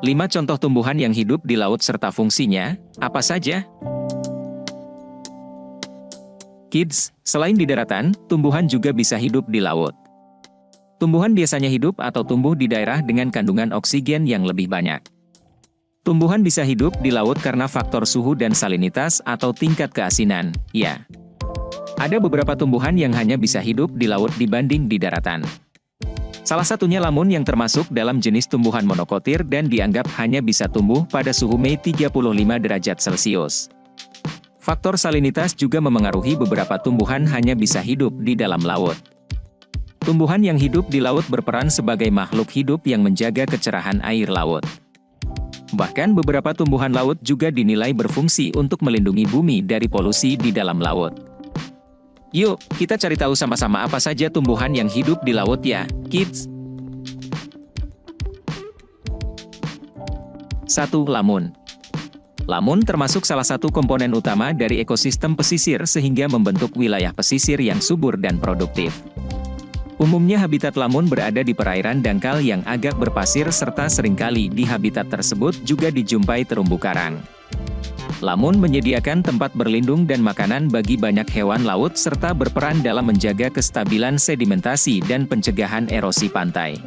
5 contoh tumbuhan yang hidup di laut serta fungsinya, apa saja? Kids, selain di daratan, tumbuhan juga bisa hidup di laut. Tumbuhan biasanya hidup atau tumbuh di daerah dengan kandungan oksigen yang lebih banyak. Tumbuhan bisa hidup di laut karena faktor suhu dan salinitas atau tingkat keasinan, ya. Ada beberapa tumbuhan yang hanya bisa hidup di laut dibanding di daratan. Salah satunya lamun yang termasuk dalam jenis tumbuhan monokotir dan dianggap hanya bisa tumbuh pada suhu 35 derajat Celcius. Faktor salinitas juga memengaruhi beberapa tumbuhan hanya bisa hidup di dalam laut. Tumbuhan yang hidup di laut berperan sebagai makhluk hidup yang menjaga kecerahan air laut. Bahkan beberapa tumbuhan laut juga dinilai berfungsi untuk melindungi bumi dari polusi di dalam laut. Yuk, kita cari tahu sama-sama apa saja tumbuhan yang hidup di laut ya, kids. 1. Lamun. Lamun termasuk salah satu komponen utama dari ekosistem pesisir sehingga membentuk wilayah pesisir yang subur dan produktif. Umumnya habitat lamun berada di perairan dangkal yang agak berpasir serta seringkali di habitat tersebut juga dijumpai terumbu karang. Lamun menyediakan tempat berlindung dan makanan bagi banyak hewan laut serta berperan dalam menjaga kestabilan sedimentasi dan pencegahan erosi pantai.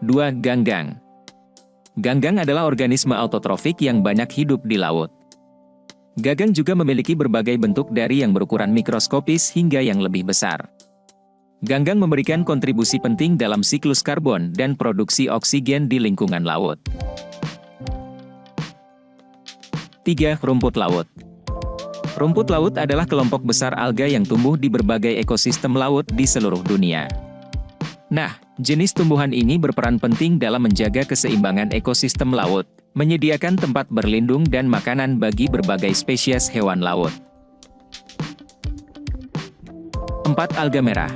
2. Ganggang. Ganggang adalah organisme autotrofik yang banyak hidup di laut. Ganggang juga memiliki berbagai bentuk dari yang berukuran mikroskopis hingga yang lebih besar. Ganggang memberikan kontribusi penting dalam siklus karbon dan produksi oksigen di lingkungan laut. 3. Rumput laut. Rumput laut adalah kelompok besar alga yang tumbuh di berbagai ekosistem laut di seluruh dunia. Nah, jenis tumbuhan ini berperan penting dalam menjaga keseimbangan ekosistem laut, menyediakan tempat berlindung dan makanan bagi berbagai spesies hewan laut. 4. Alga merah.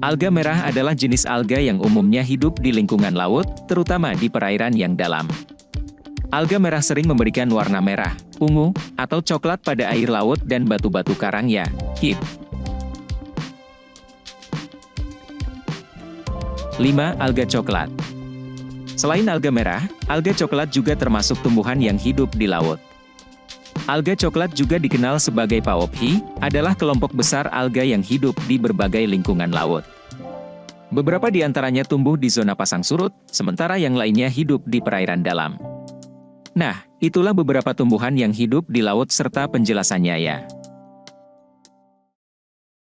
Alga merah adalah jenis alga yang umumnya hidup di lingkungan laut, terutama di perairan yang dalam. Alga merah sering memberikan warna merah, ungu, atau coklat pada air laut dan batu-batu karang ya, kids. 5. Alga coklat. Selain alga merah, alga coklat juga termasuk tumbuhan yang hidup di laut. Alga coklat juga dikenal sebagai paophi, adalah kelompok besar alga yang hidup di berbagai lingkungan laut. Beberapa di antaranya tumbuh di zona pasang surut, sementara yang lainnya hidup di perairan dalam. Nah, itulah beberapa tumbuhan yang hidup di laut serta penjelasannya ya.